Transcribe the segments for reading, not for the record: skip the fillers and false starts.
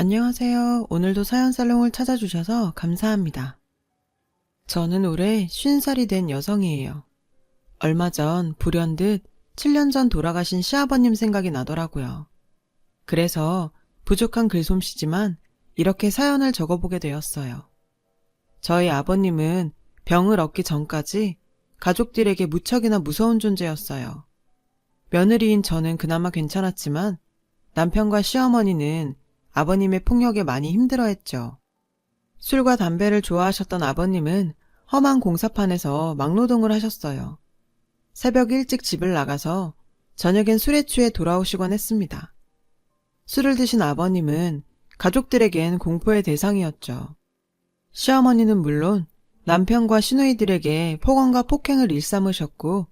안녕하세요. 오늘도 사연살롱을 찾아주셔서 감사합니다. 저는 올해 50살이 된 여성이에요. 얼마 전 불현듯 7년 전 돌아가신 시아버님 생각이 나더라고요. 그래서 부족한 글솜씨지만 이렇게 사연을 적어보게 되었어요. 저희 아버님은 병을 얻기 전까지 가족들에게 무척이나 무서운 존재였어요. 며느리인 저는 그나마 괜찮았지만 남편과 시어머니는 아버님의 폭력에 많이 힘들어했죠. 술과 담배를 좋아하셨던 아버님은 험한 공사판에서 막노동을 하셨어요. 새벽 일찍 집을 나가서 저녁엔 술에 취해 돌아오시곤 했습니다. 술을 드신 아버님은 가족들에겐 공포의 대상이었죠. 시어머니는 물론 남편과 시누이들에게 폭언과 폭행을 일삼으셨고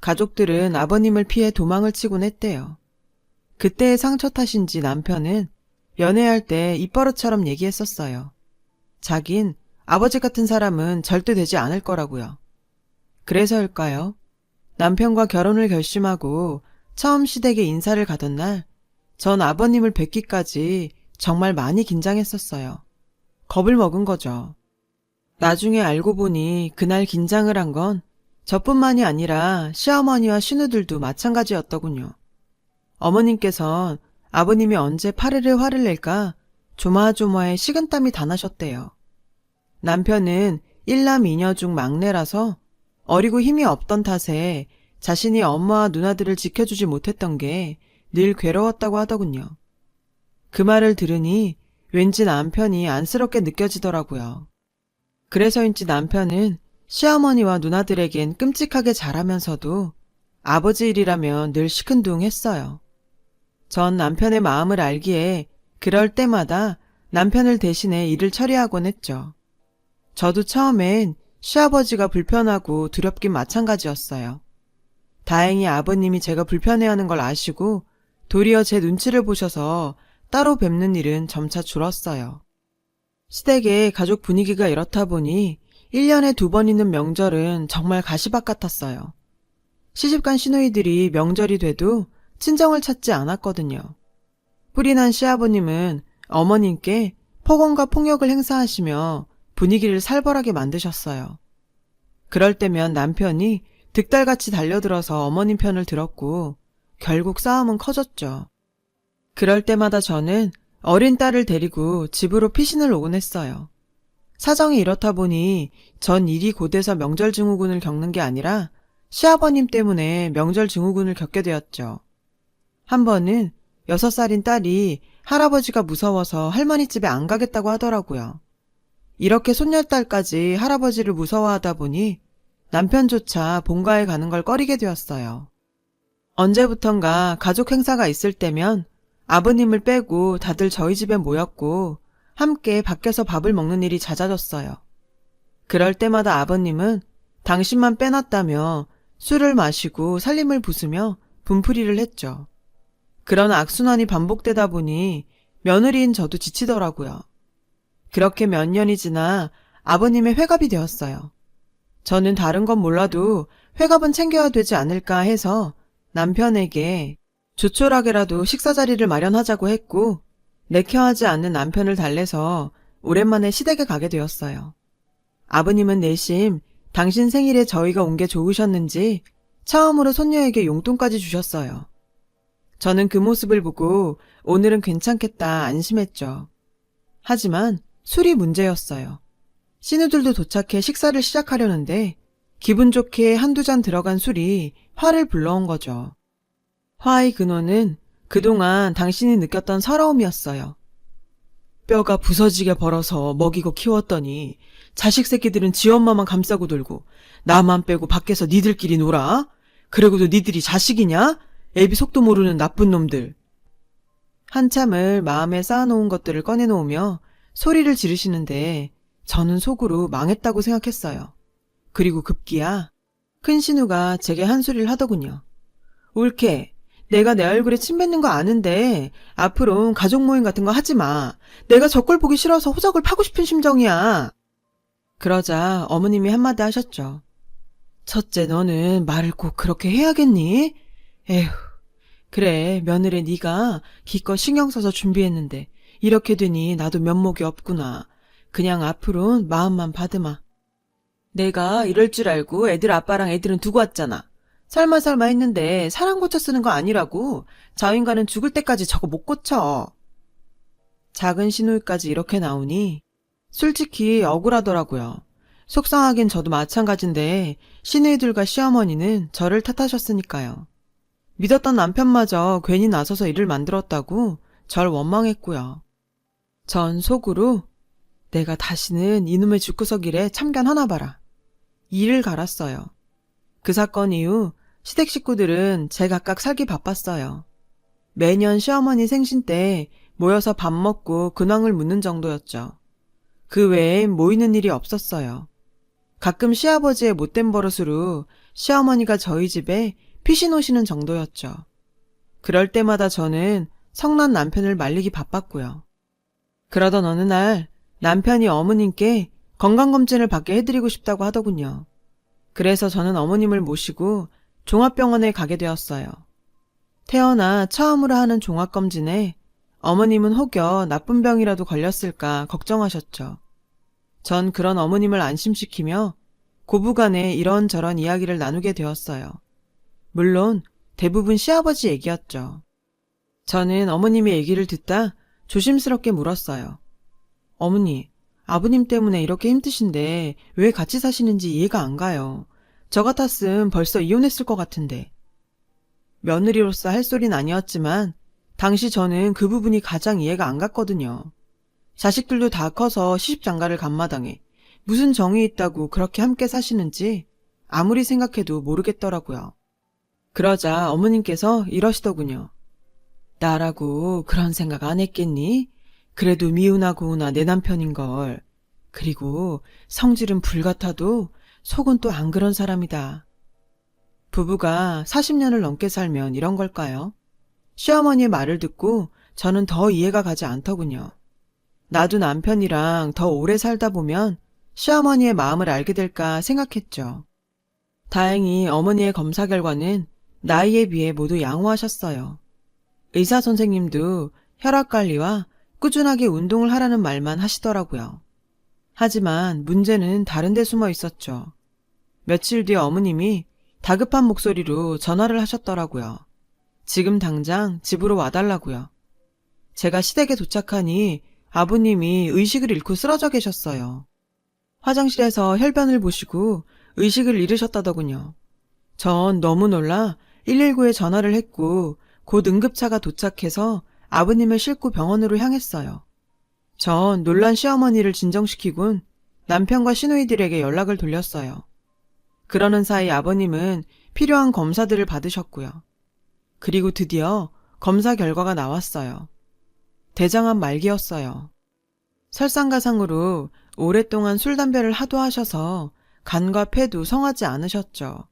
가족들은 아버님을 피해 도망을 치곤 했대요. 그때의 상처 탓인지 남편은 연애할 때 입버릇처럼 얘기했었어요. 자긴 아버지 같은 사람은 절대 되지 않을 거라고요. 그래서일까요? 남편과 결혼을 결심하고 처음 시댁에 인사를 가던 날, 전 아버님을 뵙기까지 정말 많이 긴장했었어요. 겁을 먹은 거죠. 나중에 알고 보니 그날 긴장을 한 건 저뿐만이 아니라 시어머니와 시누들도 마찬가지였더군요. 어머님께선 아버님이 언제 파르르 화를 낼까 조마조마해 식은땀이 다 나셨대요. 남편은 1남 2녀 중 막내라서 어리고 힘이 없던 탓에 자신이 엄마와 누나들을 지켜주지 못했던 게 늘 괴로웠다고 하더군요. 그 말을 들으니 왠지 남편이 안쓰럽게 느껴지더라고요. 그래서인지 남편은 시어머니와 누나들에겐 끔찍하게 잘하면서도 아버지 일이라면 늘 시큰둥했어요. 전 남편의 마음을 알기에 그럴 때마다 남편을 대신해 일을 처리하곤 했죠. 저도 처음엔 시아버지가 불편하고 두렵긴 마찬가지였어요. 다행히 아버님이 제가 불편해하는 걸 아시고 도리어 제 눈치를 보셔서 따로 뵙는 일은 점차 줄었어요. 시댁의 가족 분위기가 이렇다 보니 1년에 2번 있는 명절은 정말 가시밭 같았어요. 시집간 시누이들이 명절이 돼도 친정을 찾지 않았거든요. 뿔이 난 시아버님은 어머님께 폭언과 폭력을 행사하시며 분위기를 살벌하게 만드셨어요. 그럴 때면 남편이 득달같이 달려들어서 어머님 편을 들었고 결국 싸움은 커졌죠. 그럴 때마다 저는 어린 딸을 데리고 집으로 피신을 오곤 했어요. 사정이 이렇다 보니 전 일이 곧해서 명절 증후군을 겪는 게 아니라 시아버님 때문에 명절 증후군을 겪게 되었죠. 한 번은 6살인 딸이 할아버지가 무서워서 할머니 집에 안 가겠다고 하더라고요. 이렇게 손녀딸까지 할아버지를 무서워하다 보니 남편조차 본가에 가는 걸 꺼리게 되었어요. 언제부턴가 가족 행사가 있을 때면 아버님을 빼고 다들 저희 집에 모였고 함께 밖에서 밥을 먹는 일이 잦아졌어요. 그럴 때마다 아버님은 당신만 빼놨다며 술을 마시고 살림을 부수며 분풀이를 했죠. 그런 악순환이 반복되다 보니 며느리인 저도 지치더라고요. 그렇게 몇 년이 지나 아버님의 회갑이 되었어요. 저는 다른 건 몰라도 회갑은 챙겨야 되지 않을까 해서 남편에게 조촐하게라도 식사 자리를 마련하자고 했고 내켜하지 않는 남편을 달래서 오랜만에 시댁에 가게 되었어요. 아버님은 내심 당신 생일에 저희가 온 게 좋으셨는지 처음으로 손녀에게 용돈까지 주셨어요. 저는 그 모습을 보고 오늘은 괜찮겠다 안심했죠. 하지만 술이 문제였어요. 시누들도 도착해 식사를 시작하려는데 기분 좋게 한두 잔 들어간 술이 화를 불러온 거죠. 화의 근원은 그동안 당신이 느꼈던 서러움이었어요. 뼈가 부서지게 벌어서 먹이고 키웠더니 자식 새끼들은 지 엄마만 감싸고 놀고 나만 빼고 밖에서 니들끼리 놀아? 그러고도 니들이 자식이냐? 애비 속도 모르는 나쁜 놈들. 한참을 마음에 쌓아놓은 것들을 꺼내놓으며 소리를 지르시는데 저는 속으로 망했다고 생각했어요. 그리고 급기야 큰 신우가 제게 한 소리를 하더군요. 옳게 내가 내 얼굴에 침 뱉는 거 아는데 앞으로 가족 모임 같은 거 하지 마. 내가 저 꼴 보기 싫어서 호적을 파고 싶은 심정이야. 그러자 어머님이 한마디 하셨죠. 첫째 너는 말을 꼭 그렇게 해야겠니? 에휴, 그래 며느리 네가 기껏 신경 써서 준비했는데 이렇게 되니 나도 면목이 없구나. 그냥 앞으론 마음만 받으마. 내가 이럴 줄 알고 애들 아빠랑 애들은 두고 왔잖아. 설마 했는데 사람 고쳐 쓰는 거 아니라고. 저 인간은 죽을 때까지 저거 못 고쳐. 작은 시누이까지 이렇게 나오니 솔직히 억울하더라고요. 속상하긴 저도 마찬가지인데 시누이들과 시어머니는 저를 탓하셨으니까요. 믿었던 남편마저 괜히 나서서 일을 만들었다고 절 원망했고요. 전 속으로 내가 다시는 이놈의 집구석 일에 참견하나 봐라. 이를 갈았어요. 그 사건 이후 시댁 식구들은 제각각 살기 바빴어요. 매년 시어머니 생신 때 모여서 밥 먹고 근황을 묻는 정도였죠. 그 외엔 모이는 일이 없었어요. 가끔 시아버지의 못된 버릇으로 시어머니가 저희 집에 피신 오시는 정도였죠. 그럴 때마다 저는 성난 남편을 말리기 바빴고요. 그러던 어느 날 남편이 어머님께 건강검진을 받게 해드리고 싶다고 하더군요. 그래서 저는 어머님을 모시고 종합병원에 가게 되었어요. 태어나 처음으로 하는 종합검진에 어머님은 혹여 나쁜 병이라도 걸렸을까 걱정하셨죠. 전 그런 어머님을 안심시키며 고부간에 이런저런 이야기를 나누게 되었어요. 물론 대부분 시아버지 얘기였죠. 저는 어머님의 얘기를 듣다 조심스럽게 물었어요. 어머니, 아버님 때문에 이렇게 힘드신데 왜 같이 사시는지 이해가 안 가요. 저 같았음 벌써 이혼했을 것 같은데. 며느리로서 할 소린 아니었지만 당시 저는 그 부분이 가장 이해가 안 갔거든요. 자식들도 다 커서 시집장가를 간 마당에 무슨 정이 있다고 그렇게 함께 사시는지 아무리 생각해도 모르겠더라고요. 그러자 어머님께서 이러시더군요. 나라고 그런 생각 안 했겠니? 그래도 미우나 고우나 내 남편인걸. 그리고 성질은 불같아도 속은 또 안 그런 사람이다. 부부가 40년을 넘게 살면 이런 걸까요? 시어머니의 말을 듣고 저는 더 이해가 가지 않더군요. 나도 남편이랑 더 오래 살다 보면 시어머니의 마음을 알게 될까 생각했죠. 다행히 어머니의 검사 결과는 나이에 비해 모두 양호하셨어요. 의사 선생님도 혈압관리와 꾸준하게 운동을 하라는 말만 하시더라고요. 하지만 문제는 다른 데 숨어 있었죠. 며칠 뒤에 어머님이 다급한 목소리로 전화를 하셨더라고요. 지금 당장 집으로 와달라고요. 제가 시댁에 도착하니 아버님이 의식을 잃고 쓰러져 계셨어요. 화장실에서 혈변을 보시고 의식을 잃으셨다더군요. 전 너무 놀라 119에 전화를 했고 곧 응급차가 도착해서 아버님을 싣고 병원으로 향했어요. 전 놀란 시어머니를 진정시키곤 남편과 시누이들에게 연락을 돌렸어요. 그러는 사이 아버님은 필요한 검사들을 받으셨고요. 그리고 드디어 검사 결과가 나왔어요. 대장암 말기였어요. 설상가상으로 오랫동안 술, 담배를 하도 하셔서 간과 폐도 성하지 않으셨죠.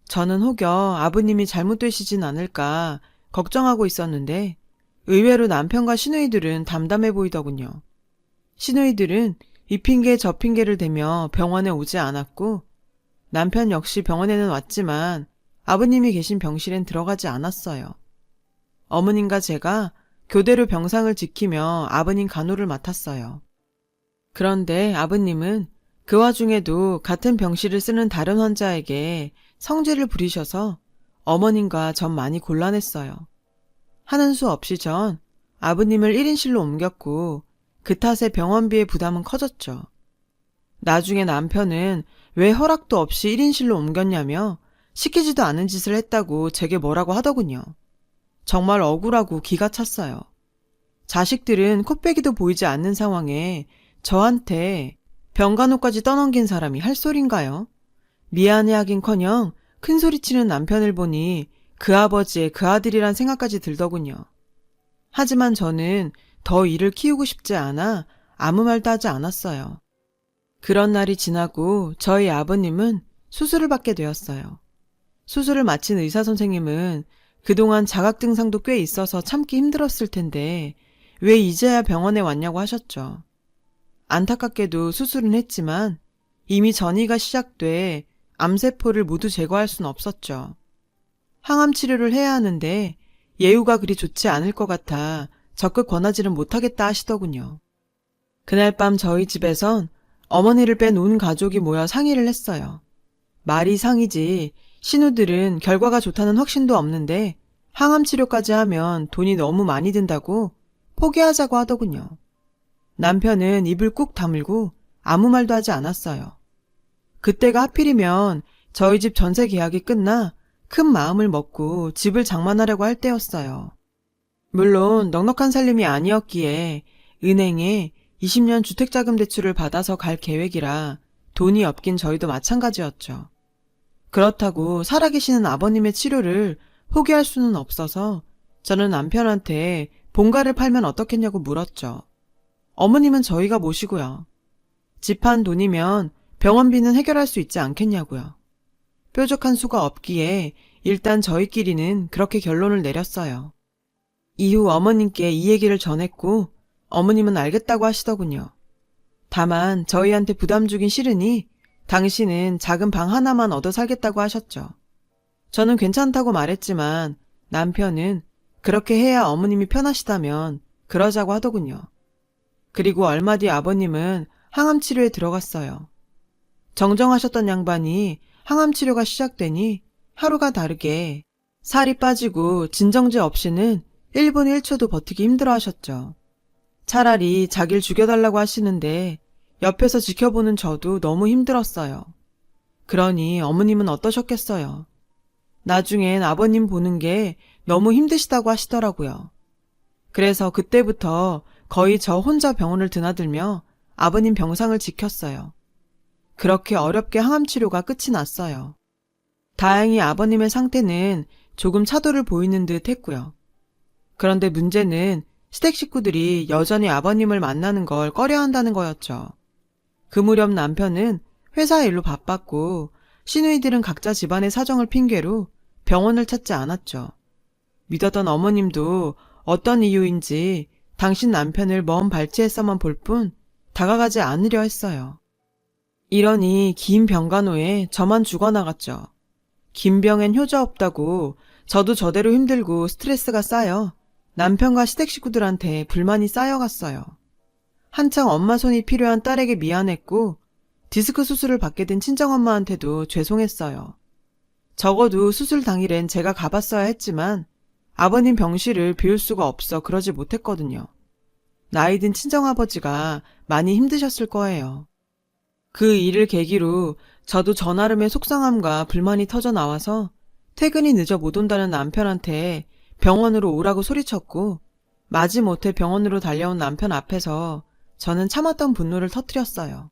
저는 혹여 아버님이 잘못되시진 않을까 걱정하고 있었는데 의외로 남편과 시누이들은 담담해 보이더군요. 시누이들은 이 핑계 저 핑계를 대며 병원에 오지 않았고 남편 역시 병원에는 왔지만 아버님이 계신 병실엔 들어가지 않았어요. 어머님과 제가 교대로 병상을 지키며 아버님 간호를 맡았어요. 그런데 아버님은 그 와중에도 같은 병실을 쓰는 다른 환자에게 성질을 부리셔서 어머님과 전 많이 곤란했어요. 하는 수 없이 전 아버님을 1인실로 옮겼고 그 탓에 병원비의 부담은 커졌죠. 나중에 남편은 왜 허락도 없이 1인실로 옮겼냐며 시키지도 않은 짓을 했다고 제게 뭐라고 하더군요. 정말 억울하고 기가 찼어요. 자식들은 코빼기도 보이지 않는 상황에 저한테 병간호까지 떠넘긴 사람이 할 소린가요? 미안해하긴커녕 큰 소리치는 남편을 보니 그 아버지의 그 아들이란 생각까지 들더군요. 하지만 저는 더 일을 키우고 싶지 않아 아무 말도 하지 않았어요. 그런 날이 지나고 저희 아버님은 수술을 받게 되었어요. 수술을 마친 의사 선생님은 그동안 자각 증상도 꽤 있어서 참기 힘들었을 텐데 왜 이제야 병원에 왔냐고 하셨죠. 안타깝게도 수술은 했지만 이미 전이가 시작돼 암세포를 모두 제거할 순 없었죠. 항암 치료를 해야 하는데 예후가 그리 좋지 않을 것 같아 적극 권하지는 못하겠다 하시더군요. 그날 밤 저희 집에선 어머니를 뺀 온 가족이 모여 상의를 했어요. 말이 상이지 신우들은 결과가 좋다는 확신도 없는데 항암 치료까지 하면 돈이 너무 많이 든다고 포기하자고 하더군요. 남편은 입을 꾹 다물고 아무 말도 하지 않았어요. 그때가 하필이면 저희 집 전세 계약이 끝나 큰 마음을 먹고 집을 장만하려고 할 때였어요. 물론 넉넉한 살림이 아니었기에 은행에 20년 주택자금 대출을 받아서 갈 계획이라 돈이 없긴 저희도 마찬가지였죠. 그렇다고 살아계시는 아버님의 치료를 포기할 수는 없어서 저는 남편한테 본가를 팔면 어떻겠냐고 물었죠. 어머님은 저희가 모시고요. 집 한 돈이면 병원비는 해결할 수 있지 않겠냐고요. 뾰족한 수가 없기에 일단 저희끼리는 그렇게 결론을 내렸어요. 이후 어머님께 이 얘기를 전했고 어머님은 알겠다고 하시더군요. 다만 저희한테 부담 주긴 싫으니 당신은 작은 방 하나만 얻어 살겠다고 하셨죠. 저는 괜찮다고 말했지만 남편은 그렇게 해야 어머님이 편하시다면 그러자고 하더군요. 그리고 얼마 뒤 아버님은 항암 치료에 들어갔어요. 정정하셨던 양반이 항암 치료가 시작되니 하루가 다르게 살이 빠지고 진정제 없이는 1분 1초도 버티기 힘들어 하셨죠. 차라리 자기를 죽여달라고 하시는데 옆에서 지켜보는 저도 너무 힘들었어요. 그러니 어머님은 어떠셨겠어요? 나중엔 아버님 보는 게 너무 힘드시다고 하시더라고요. 그래서 그때부터 거의 저 혼자 병원을 드나들며 아버님 병상을 지켰어요. 그렇게 어렵게 항암 치료가 끝이 났어요. 다행히 아버님의 상태는 조금 차도를 보이는 듯 했고요. 그런데 문제는 시댁 식구들이 여전히 아버님을 만나는 걸 꺼려한다는 거였죠. 그 무렵 남편은 회사 일로 바빴고 시누이들은 각자 집안의 사정을 핑계로 병원을 찾지 않았죠. 믿었던 어머님도 어떤 이유인지 당신 남편을 먼 발치에서만 볼 뿐 다가가지 않으려 했어요. 이러니 긴 병간호에 저만 죽어나갔죠. 긴 병엔 효자 없다고 저도 저대로 힘들고 스트레스가 쌓여 남편과 시댁 식구들한테 불만이 쌓여갔어요. 한창 엄마 손이 필요한 딸에게 미안했고 디스크 수술을 받게 된 친정엄마한테도 죄송했어요. 적어도 수술 당일엔 제가 가봤어야 했지만 아버님 병실을 비울 수가 없어 그러지 못했거든요. 나이 든 친정아버지가 많이 힘드셨을 거예요. 그 일을 계기로 저도 저 나름의 속상함과 불만이 터져 나와서 퇴근이 늦어 못 온다는 남편한테 병원으로 오라고 소리쳤고 마지못해 병원으로 달려온 남편 앞에서 저는 참았던 분노를 터뜨렸어요.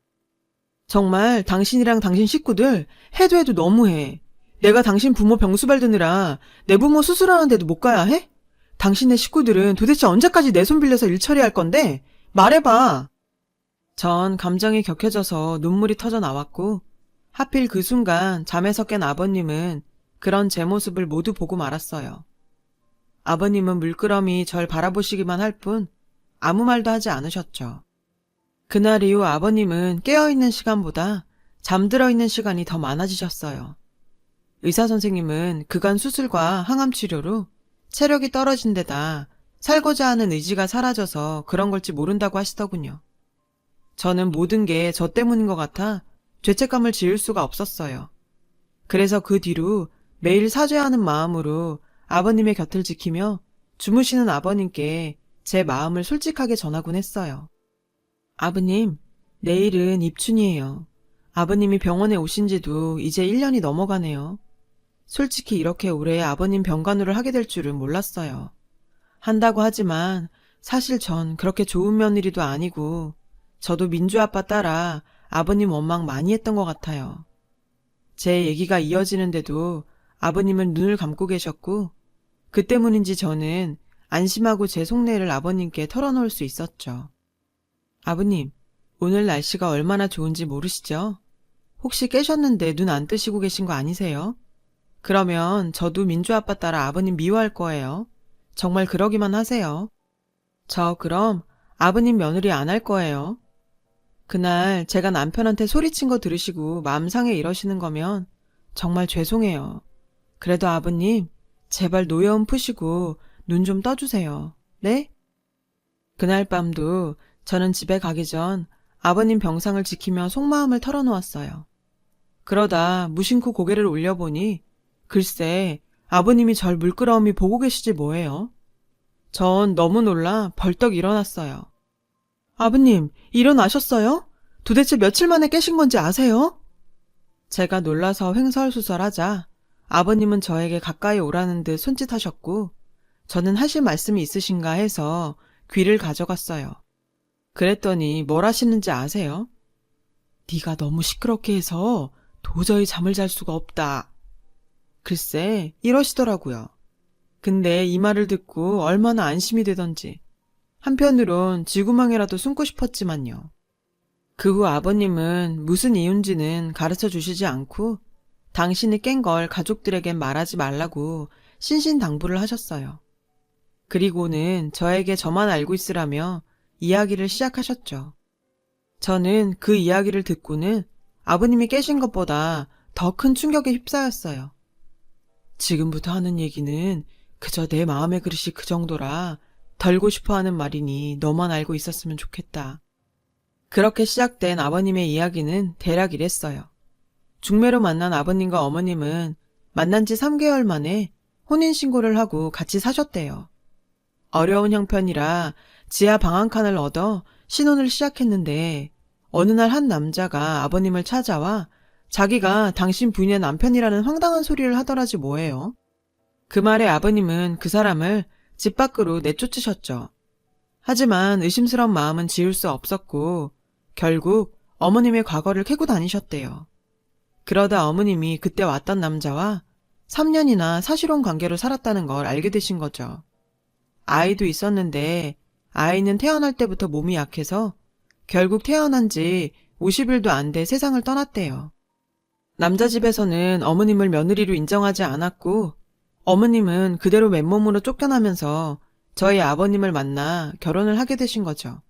정말 당신이랑 당신 식구들 해도 너무해. 내가 당신 부모 병수발 드느라 내 부모 수술하는데도 못 가야 해? 당신네 식구들은 도대체 언제까지 내 손 빌려서 일 처리할 건데? 말해봐. 전 감정이 격해져서 눈물이 터져 나왔고 하필 그 순간 잠에서 깬 아버님은 그런 제 모습을 모두 보고 말았어요. 아버님은 물끄러미 절 바라보시기만 할 뿐 아무 말도 하지 않으셨죠. 그날 이후 아버님은 깨어있는 시간보다 잠들어 있는 시간이 더 많아지셨어요. 의사 선생님은 그간 수술과 항암 치료로 체력이 떨어진 데다 살고자 하는 의지가 사라져서 그런 걸지 모른다고 하시더군요. 저는 모든 게 저 때문인 것 같아 죄책감을 지을 수가 없었어요. 그래서 그 뒤로 매일 사죄하는 마음으로 아버님의 곁을 지키며 주무시는 아버님께 제 마음을 솔직하게 전하곤 했어요. 아버님, 내일은 입춘이에요. 아버님이 병원에 오신 지도 이제 1년이 넘어가네요. 솔직히 이렇게 오래 아버님 병간호를 하게 될 줄은 몰랐어요. 한다고 하지만 사실 전 그렇게 좋은 며느리도 아니고 저도 민주 아빠 따라 아버님 원망 많이 했던 것 같아요. 제 얘기가 이어지는데도 아버님은 눈을 감고 계셨고 그 때문인지 저는 안심하고 제 속내를 아버님께 털어놓을 수 있었죠. 아버님, 오늘 날씨가 얼마나 좋은지 모르시죠? 혹시 깨셨는데 눈 안 뜨시고 계신 거 아니세요? 그러면 저도 민주 아빠 따라 아버님 미워할 거예요. 정말 그러기만 하세요. 저 그럼 아버님 며느리 안 할 거예요. 그날 제가 남편한테 소리친 거 들으시고 마음 상해 이러시는 거면 정말 죄송해요. 그래도 아버님, 제발 노여움 푸시고 눈 좀 떠주세요. 네? 그날 밤도 저는 집에 가기 전 아버님 병상을 지키며 속마음을 털어놓았어요. 그러다 무심코 고개를 올려보니 글쎄 아버님이 절 물끄러미 보고 계시지 뭐예요. 전 너무 놀라 벌떡 일어났어요. 아버님, 일어나셨어요? 도대체 며칠 만에 깨신 건지 아세요? 제가 놀라서 횡설수설하자 아버님은 저에게 가까이 오라는 듯 손짓하셨고 저는 하실 말씀이 있으신가 해서 귀를 가져갔어요. 그랬더니 뭘 하시는지 아세요? 네가 너무 시끄럽게 해서 도저히 잠을 잘 수가 없다. 글쎄 이러시더라고요. 근데 이 말을 듣고 얼마나 안심이 되던지 한편으론 쥐구멍이라도 숨고 싶었지만요. 그 후 아버님은 무슨 이유인지는 가르쳐 주시지 않고 당신이 깬 걸 가족들에겐 말하지 말라고 신신당부를 하셨어요. 그리고는 저에게 저만 알고 있으라며 이야기를 시작하셨죠. 저는 그 이야기를 듣고는 아버님이 깨신 것보다 더 큰 충격에 휩싸였어요. 지금부터 하는 얘기는 그저 내 마음의 그릇이 그 정도라 덜고 싶어하는 말이니 너만 알고 있었으면 좋겠다. 그렇게 시작된 아버님의 이야기는 대략 이랬어요. 중매로 만난 아버님과 어머님은 만난 지 3개월 만에 혼인신고를 하고 같이 사셨대요. 어려운 형편이라 지하 방 한 칸을 얻어 신혼을 시작했는데 어느 날 한 남자가 아버님을 찾아와 자기가 당신 부인의 남편이라는 황당한 소리를 하더라지 뭐예요. 그 말에 아버님은 그 사람을 집 밖으로 내쫓으셨죠. 하지만 의심스러운 마음은 지울 수 없었고 결국 어머님의 과거를 캐고 다니셨대요. 그러다 어머님이 그때 왔던 남자와 3년이나 사실혼 관계로 살았다는 걸 알게 되신 거죠. 아이도 있었는데 아이는 태어날 때부터 몸이 약해서 결국 태어난 지 50일도 안 돼 세상을 떠났대요. 남자 집에서는 어머님을 며느리로 인정하지 않았고 어머님은 그대로 맨몸으로 쫓겨나면서 저희 아버님을 만나 결혼을 하게 되신 거죠.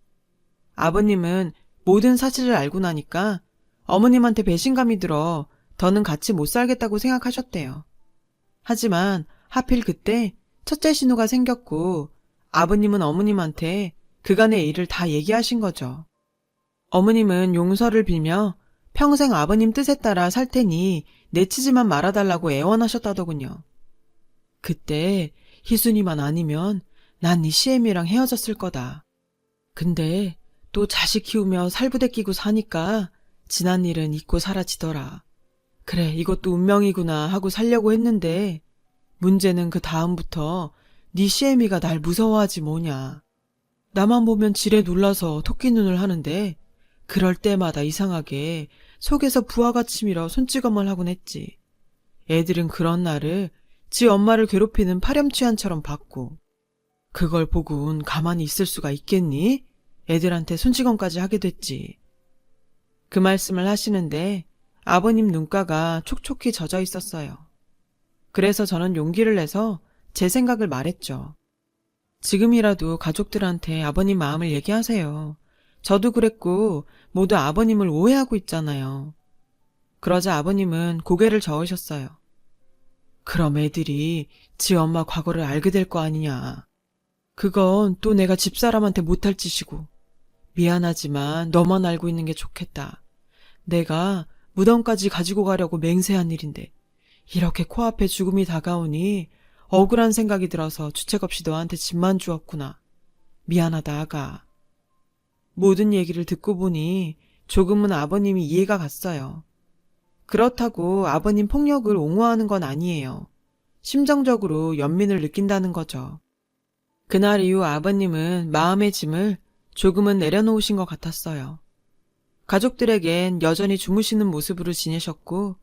아버님은 모든 사실을 알고 나니까 어머님한테 배신감이 들어 더는 같이 못 살겠다고 생각하셨대요. 하지만 하필 그때 첫째 신우가 생겼고 아버님은 어머님한테 그간의 일을 다 얘기하신 거죠. 어머님은 용서를 빌며 평생 아버님 뜻에 따라 살 테니 내치지만 말아달라고 애원하셨다더군요. 그때 희순이만 아니면 난 이 시애미랑 헤어졌을 거다. 근데 또 자식 키우며 살부대 끼고 사니까 지난 일은 잊고 사라지더라. 그래 이것도 운명이구나 하고 살려고 했는데 문제는 그 다음부터 네 시애미가 날 무서워하지 뭐냐. 나만 보면 지레 놀라서 토끼눈을 하는데 그럴 때마다 이상하게 속에서 부하가 치밀어 손찌검을 하곤 했지. 애들은 그런 나를 지 엄마를 괴롭히는 파렴치한처럼 봤고 그걸 보곤 가만히 있을 수가 있겠니? 애들한테 손찌검까지 하게 됐지. 그 말씀을 하시는데 아버님 눈가가 촉촉히 젖어 있었어요. 그래서 저는 용기를 내서 제 생각을 말했죠. 지금이라도 가족들한테 아버님 마음을 얘기하세요. 저도 그랬고 모두 아버님을 오해하고 있잖아요. 그러자 아버님은 고개를 저으셨어요. 그럼 애들이 지 엄마 과거를 알게 될 거 아니냐. 그건 또 내가 집사람한테 못할 짓이고 미안하지만 너만 알고 있는 게 좋겠다. 내가 무덤까지 가지고 가려고 맹세한 일인데 이렇게 코앞에 죽음이 다가오니 억울한 생각이 들어서 주책 없이 너한테 집만 주었구나. 미안하다 아가. 모든 얘기를 듣고 보니 조금은 아버님이 이해가 갔어요. 그렇다고 아버님 폭력을 옹호하는 건 아니에요. 심정적으로 연민을 느낀다는 거죠. 그날 이후 아버님은 마음의 짐을 조금은 내려놓으신 것 같았어요. 가족들에겐 여전히 주무시는 모습으로 지내셨고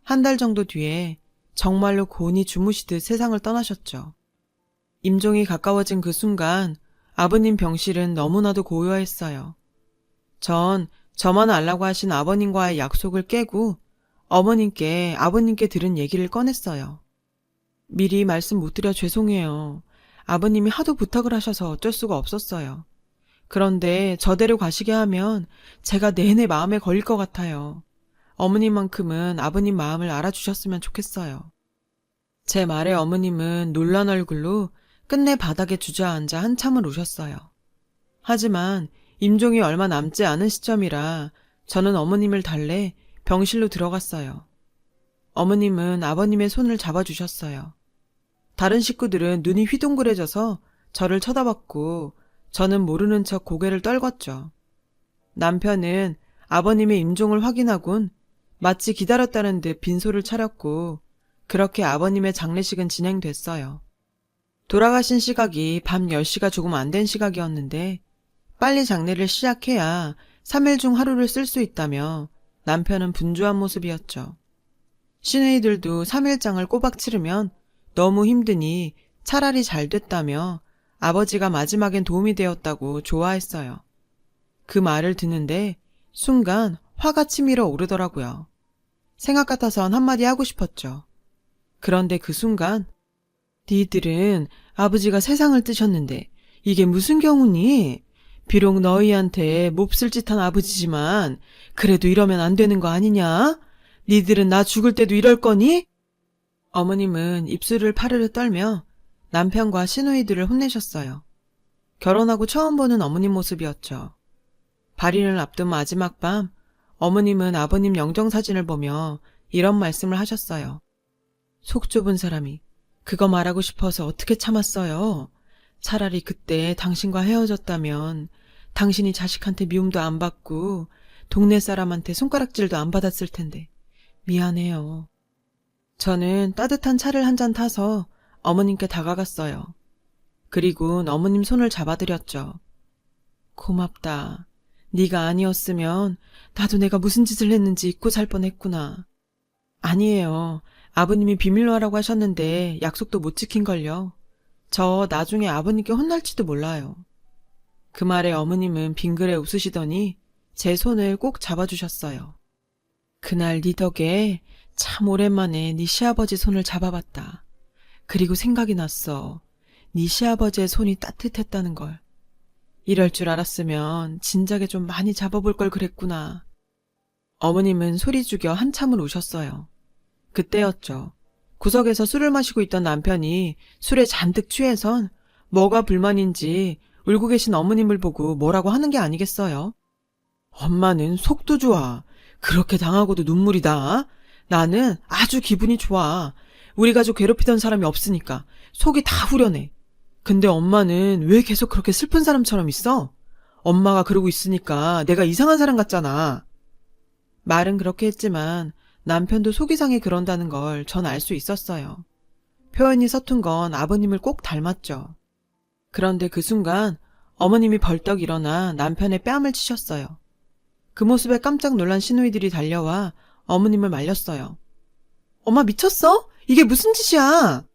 한 달 정도 뒤에 정말로 곤히 주무시듯 세상을 떠나셨죠. 임종이 가까워진 그 순간 아버님 병실은 너무나도 고요했어요. 전 저만 알라고 하신 아버님과의 약속을 깨고 어머님께 아버님께 들은 얘기를 꺼냈어요. 미리 말씀 못 드려 죄송해요. 아버님이 하도 부탁을 하셔서 어쩔 수가 없었어요. 그런데 저대로 가시게 하면 제가 내내 마음에 걸릴 것 같아요. 어머님만큼은 아버님 마음을 알아주셨으면 좋겠어요. 제 말에 어머님은 놀란 얼굴로 끝내 바닥에 주저앉아 한참을 우셨어요. 하지만 임종이 얼마 남지 않은 시점이라 저는 어머님을 달래 병실로 들어갔어요. 어머님은 아버님의 손을 잡아주셨어요. 다른 식구들은 눈이 휘둥그레져서 저를 쳐다봤고 저는 모르는 척 고개를 떨궜죠. 남편은 아버님의 임종을 확인하곤 마치 기다렸다는 듯 빈소를 차렸고 그렇게 아버님의 장례식은 진행됐어요. 돌아가신 시각이 밤 10시가 조금 안 된 시각이었는데 빨리 장례를 시작해야 3일 중 하루를 쓸 수 있다며 남편은 분주한 모습이었죠. 시누이들도 3일장을 꼬박 치르면 너무 힘드니 차라리 잘 됐다며 아버지가 마지막엔 도움이 되었다고 좋아했어요. 그 말을 듣는데 순간 화가 치밀어 오르더라고요. 생각 같아선 한마디 하고 싶었죠. 그런데 그 순간 니들은 아버지가 세상을 뜨셨는데 이게 무슨 경우니? 비록 너희한테 몹쓸 짓한 아버지지만 그래도 이러면 안 되는 거 아니냐? 니들은 나 죽을 때도 이럴 거니? 어머님은 입술을 파르르 떨며 남편과 시누이들을 혼내셨어요. 결혼하고 처음 보는 어머님 모습이었죠. 발인을 앞둔 마지막 밤 어머님은 아버님 영정사진을 보며 이런 말씀을 하셨어요. 속 좁은 사람이 그거 말하고 싶어서 어떻게 참았어요? 차라리 그때 당신과 헤어졌다면 당신이 자식한테 미움도 안 받고 동네 사람한테 손가락질도 안 받았을 텐데 미안해요. 저는 따뜻한 차를 한 잔 타서 어머님께 다가갔어요. 그리고 어머님 손을 잡아드렸죠. 고맙다. 네가 아니었으면 나도 내가 무슨 짓을 했는지 잊고 살 뻔했구나. 아니에요. 아버님이 비밀로 하라고 하셨는데 약속도 못 지킨걸요. 저 나중에 아버님께 혼날지도 몰라요. 그 말에 어머님은 빙그레 웃으시더니 제 손을 꼭 잡아주셨어요. 그날 네 덕에 참 오랜만에 네 시아버지 손을 잡아봤다. 그리고 생각이 났어. 네 시아버지의 손이 따뜻했다는 걸. 이럴 줄 알았으면 진작에 좀 많이 잡아볼 걸 그랬구나. 어머님은 소리 죽여 한참을 우셨어요. 그때였죠. 구석에서 술을 마시고 있던 남편이 술에 잔뜩 취해선 뭐가 불만인지 울고 계신 어머님을 보고 뭐라고 하는 게 아니겠어요? 엄마는 속도 좋아. 그렇게 당하고도 눈물이 나? 나는 아주 기분이 좋아. 우리 가족 괴롭히던 사람이 없으니까 속이 다 후련해. 근데 엄마는 왜 계속 그렇게 슬픈 사람처럼 있어? 엄마가 그러고 있으니까 내가 이상한 사람 같잖아. 말은 그렇게 했지만 남편도 속이 상해 그런다는 걸 전 알 수 있었어요. 표현이 서툰 건 아버님을 꼭 닮았죠. 그런데 그 순간 어머님이 벌떡 일어나 남편의 뺨을 치셨어요. 그 모습에 깜짝 놀란 시누이들이 달려와 어머님을 말렸어요. 엄마 미쳤어? 이게 무슨 짓이야?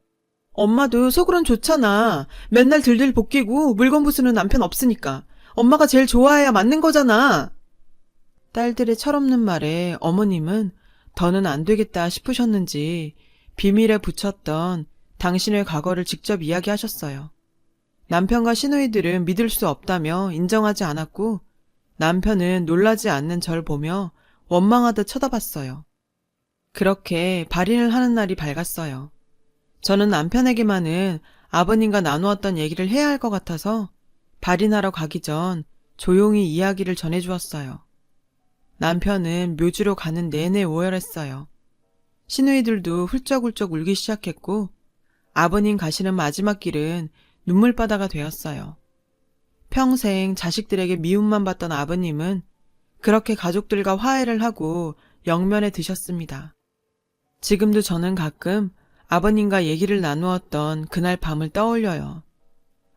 엄마도 속으론 좋잖아. 맨날 들들 볶이고 물건 부수는 남편 없으니까. 엄마가 제일 좋아해야 맞는 거잖아. 딸들의 철없는 말에 어머님은 더는 안 되겠다 싶으셨는지 비밀에 붙였던 당신의 과거를 직접 이야기하셨어요. 남편과 시누이들은 믿을 수 없다며 인정하지 않았고 남편은 놀라지 않는 절 보며 원망하듯 쳐다봤어요. 그렇게 발인을 하는 날이 밝았어요. 저는 남편에게만은 아버님과 나누었던 얘기를 해야 할 것 같아서 발인하러 가기 전 조용히 이야기를 전해주었어요. 남편은 묘지로 가는 내내 오열했어요. 시누이들도 훌쩍훌쩍 울기 시작했고 아버님 가시는 마지막 길은 눈물바다가 되었어요. 평생 자식들에게 미움만 받던 아버님은 그렇게 가족들과 화해를 하고 영면에 드셨습니다. 지금도 저는 가끔 아버님과 얘기를 나누었던 그날 밤을 떠올려요.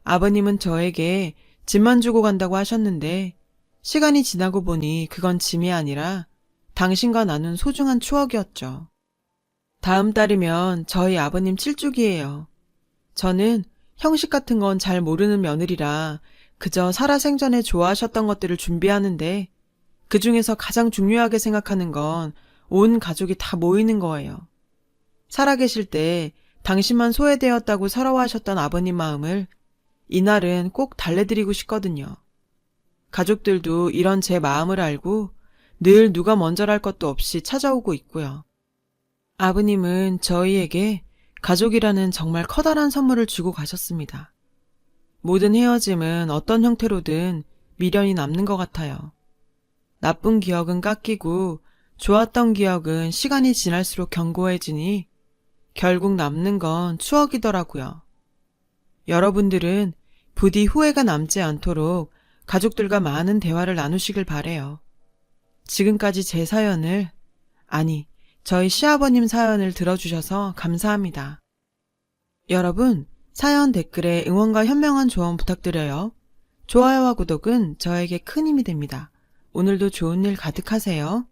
아버님은 저에게 짐만 주고 간다고 하셨는데 시간이 지나고 보니 그건 짐이 아니라 당신과 나눈 소중한 추억이었죠. 다음 달이면 저희 아버님 7주기예요. 저는 형식 같은 건 잘 모르는 며느리라 그저 살아생전에 좋아하셨던 것들을 준비하는데 그 중에서 가장 중요하게 생각하는 건 온 가족이 다 모이는 거예요. 살아계실 때 당신만 소외되었다고 서러워하셨던 아버님 마음을 이날은 꼭 달래드리고 싶거든요. 가족들도 이런 제 마음을 알고 늘 누가 먼저랄 것도 없이 찾아오고 있고요. 아버님은 저희에게 가족이라는 정말 커다란 선물을 주고 가셨습니다. 모든 헤어짐은 어떤 형태로든 미련이 남는 것 같아요. 나쁜 기억은 깎이고 좋았던 기억은 시간이 지날수록 견고해지니 결국 남는 건 추억이더라고요. 여러분들은 부디 후회가 남지 않도록 가족들과 많은 대화를 나누시길 바래요. 지금까지 제 사연을, 아니, 저희 시아버님 사연을 들어주셔서 감사합니다. 여러분, 사연 댓글에 응원과 현명한 조언 부탁드려요. 좋아요와 구독은 저에게 큰 힘이 됩니다. 오늘도 좋은 일 가득하세요.